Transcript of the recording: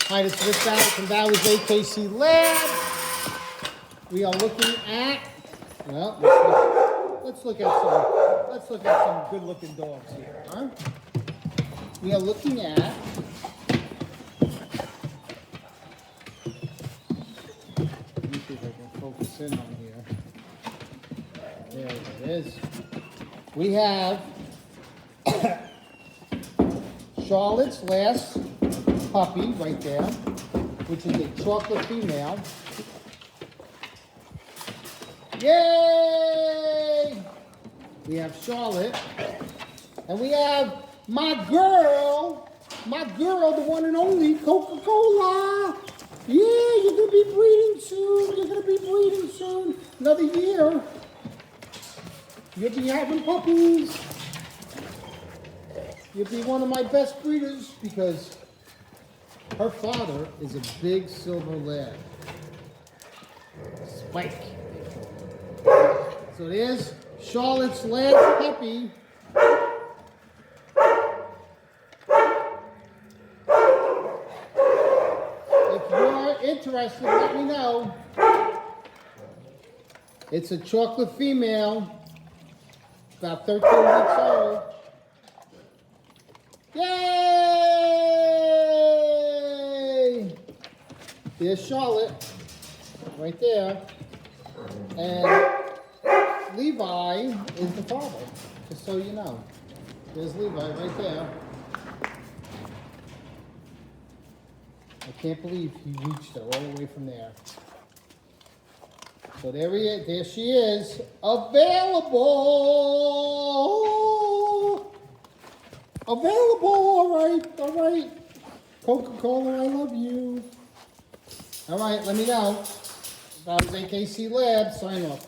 Hi, this is Rick Ballard from Ballard's AKC Lab. We are looking at, well, let's look at some good-looking dogs here, huh? We are looking at let me see if I can focus in on here. There it is. We have Charlotte's last puppy right there, which is a chocolate female. Yay! We have Charlotte, and we have my girl, the one and only Coca-Cola. Yeah, you're gonna be breeding soon. Another year. You'll be having puppies. You'll be one of my best breeders because her father is a big silver lab. Spike. So there's Charlotte's last puppy. If you're interested, let me know. It's a chocolate female, about 13 weeks old. Yay! There's Charlotte, right there. And Levi is the father, just so you know. There's Levi right there. I can't believe he reached her all the way from there. So there he is. There she is, available. All right. Coca-Cola, I love you. All right, let me know. That was AKC Lab, sign off.